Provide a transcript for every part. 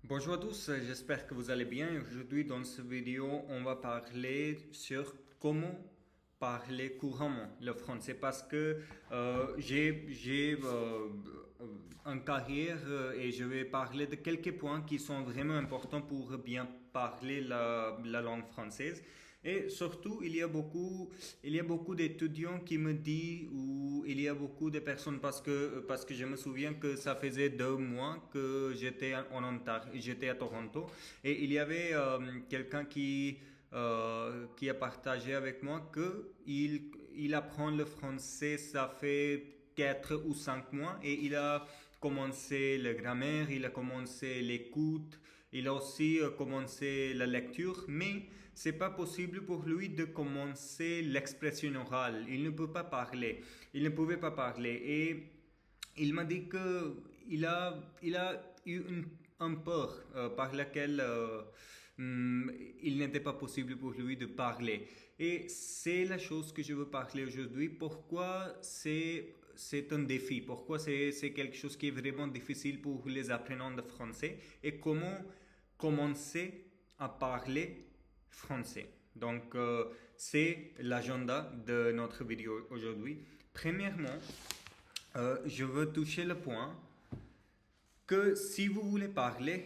Bonjour à tous, j'espère que vous allez bien. Aujourd'hui, dans cette vidéo, on va parler sur comment parler couramment le français parce que j'ai une carrière et je vais parler de quelques points qui sont vraiment importants pour bien parler la langue française. Et surtout, il y a beaucoup d'étudiants qui me disent, ou il y a beaucoup de personnes, parce que je me souviens que ça faisait 2 mois que j'étais en Ontario, j'étais à Toronto, et il y avait quelqu'un qui a partagé avec moi que il apprend le français, ça fait 4 ou 5 mois, et il a commencé la grammaire, il a commencé l'écoute, il a aussi commencé la lecture, mais c'est pas possible pour lui de commencer l'expression orale. Il ne peut pas parler. Il ne pouvait pas parler. Et il m'a dit que il a eu un peur par laquelle il n'était pas possible pour lui de parler. Et c'est la chose que je veux parler aujourd'hui. Pourquoi c'est un défi? Pourquoi c'est quelque chose qui est vraiment difficile pour les apprenants de français? Et comment commencer à parler français? Donc, c'est l'agenda de notre vidéo aujourd'hui. Premièrement, je veux toucher le point que si vous voulez parler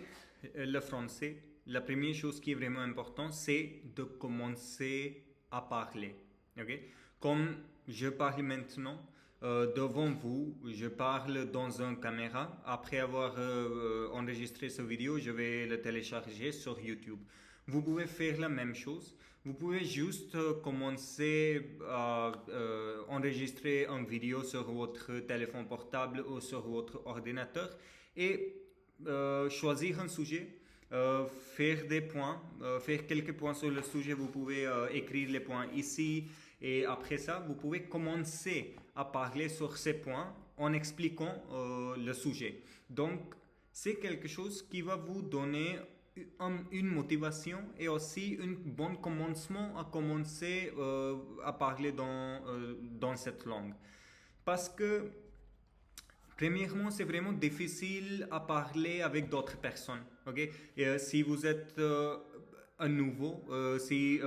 le français, la première chose qui est vraiment importante, c'est de commencer à parler. Ok? Comme je parle maintenant devant vous, je parle dans une caméra. Après avoir enregistré cette vidéo, je vais le télécharger sur YouTube. Vous pouvez faire la même chose. Vous pouvez juste commencer à enregistrer une vidéo sur votre téléphone portable ou sur votre ordinateur et choisir un sujet, faire des points, faire quelques points sur le sujet. Vous pouvez écrire les points ici et après ça, vous pouvez commencer à parler sur ces points en expliquant le sujet. Donc, c'est quelque chose qui va vous donner une motivation et aussi un bon commencement à commencer à parler dans cette langue. Parce que, premièrement, c'est vraiment difficile à parler avec d'autres personnes. Ok? Et, si vous êtes un nouveau, si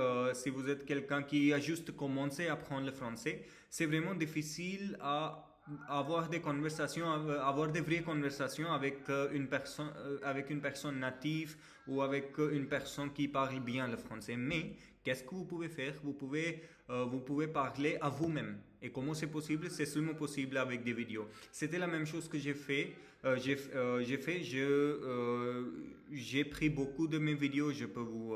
vous êtes quelqu'un qui a juste commencé à apprendre le français, c'est vraiment difficile à avoir des conversations, avoir des vraies conversations avec une personne native ou avec une personne qui parle bien le français. Mais qu'est-ce que vous pouvez faire? Vous pouvez parler à vous-même. Et comment c'est possible? C'est seulement possible avec des vidéos. C'était la même chose que j'ai fait. J'ai pris beaucoup de mes vidéos. Je peux vous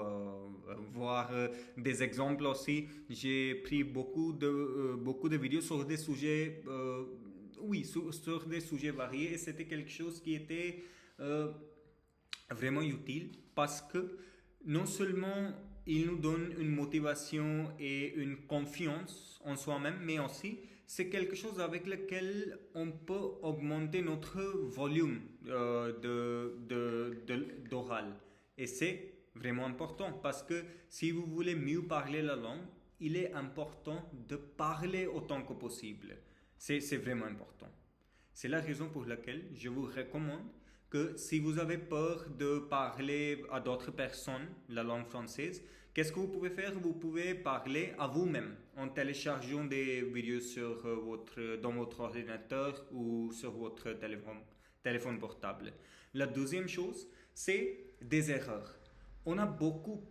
voir des exemples aussi. J'ai pris beaucoup de vidéos sur des sujets, oui, sur des sujets variés. Et c'était quelque chose qui était vraiment utile parce que non seulement il nous donne une motivation et une confiance en soi-même, mais aussi c'est quelque chose avec lequel on peut augmenter notre volume d'oral. Et c'est vraiment important parce que si vous voulez mieux parler la langue, il est important de parler autant que possible. C'est vraiment important. C'est la raison pour laquelle je vous recommande que si vous avez peur de parler à d'autres personnes la langue française, qu'est-ce que vous pouvez faire? Vous pouvez parler à vous-même en téléchargeant des vidéos sur dans votre ordinateur ou sur votre téléphone portable. La deuxième chose, c'est des erreurs. On a beaucoup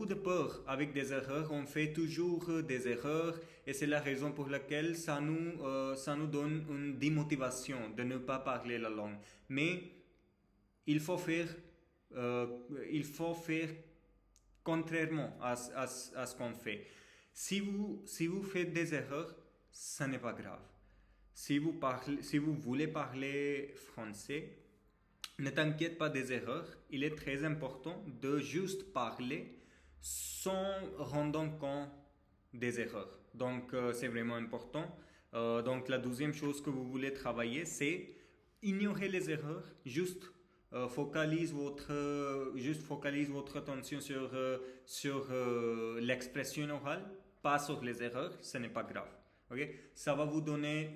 de peur avec des erreurs. On fait toujours des erreurs et c'est la raison pour laquelle ça nous donne une démotivation de ne pas parler la langue. Mais il faut faire, euh, il faut faire contrairement à ce qu'on fait. Si vous faites des erreurs, ça n'est pas grave. Si vous voulez parler français, ne t'inquiète pas des erreurs. Il est très important de juste parler sans rendre compte des erreurs. Donc, c'est vraiment important. Donc, la deuxième chose que vous voulez travailler, c'est ignorer les erreurs. Juste focalise votre attention sur l'expression orale, pas sur les erreurs. Ce n'est pas grave. Ok? Ça va vous donner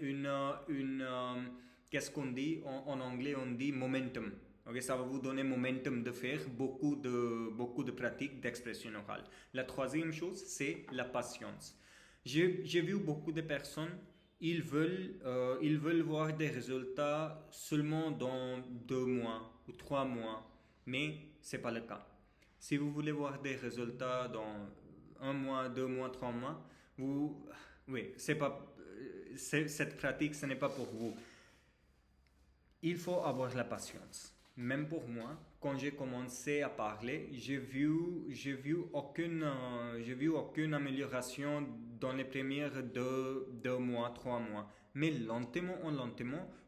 qu'est-ce qu'on dit en anglais? On dit momentum. Ok, ça va vous donner momentum de faire beaucoup de pratiques d'expression orale. La troisième chose, c'est la patience. J'ai vu beaucoup de personnes, ils veulent voir des résultats seulement dans 2 mois ou 3 mois, mais ce n'est pas le cas. Si vous voulez voir des résultats dans 1 mois, 2 mois, 3 mois, oui, cette pratique, ce n'est pas pour vous. Il faut avoir la patience. Même pour moi, quand j'ai commencé à parler, j'ai vu aucune amélioration dans les premières 2 mois, 3 mois. Mais lentement,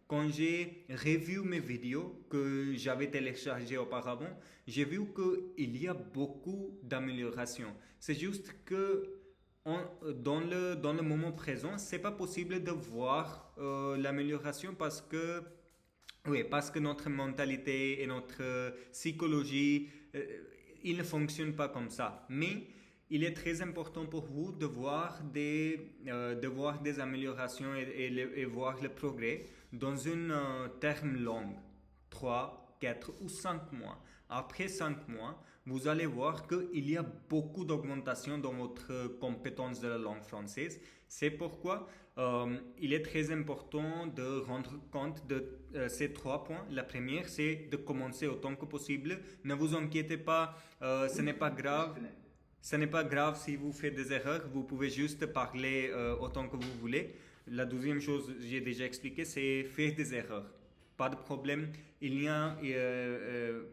quand j'ai revu mes vidéos que j'avais téléchargées auparavant, j'ai vu qu'il y a beaucoup d'améliorations. C'est juste que dans le moment présent, c'est pas possible de voir l'amélioration parce que notre mentalité et notre psychologie, ils ne fonctionnent pas comme ça. Mais il est très important pour vous de voir des améliorations et voir le progrès dans un terme long, 3, 4 ou 5 mois. Après 5 mois, vous allez voir qu'il y a beaucoup d'augmentation dans votre compétence de la langue française. C'est pourquoi il est très important de rendre compte de ces 3 points. La première, c'est de commencer autant que possible. Ne vous inquiétez pas, ce n'est pas grave. Ce n'est pas grave si vous faites des erreurs, vous pouvez juste parler autant que vous voulez. La deuxième chose, j'ai déjà expliqué, c'est faire des erreurs. Pas de problème,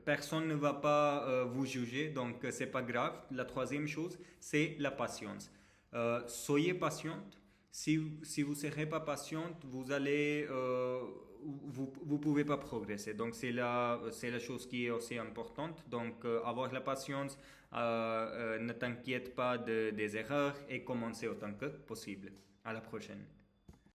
personne ne va pas vous juger, donc c'est pas grave. La troisième chose, c'est la patience. Soyez patiente. Si vous ne serez pas patiente, vous pouvez pas progresser. Donc c'est la chose qui est aussi importante. Donc avoir la patience, ne t'inquiète pas des erreurs et commencer autant que possible. À la prochaine.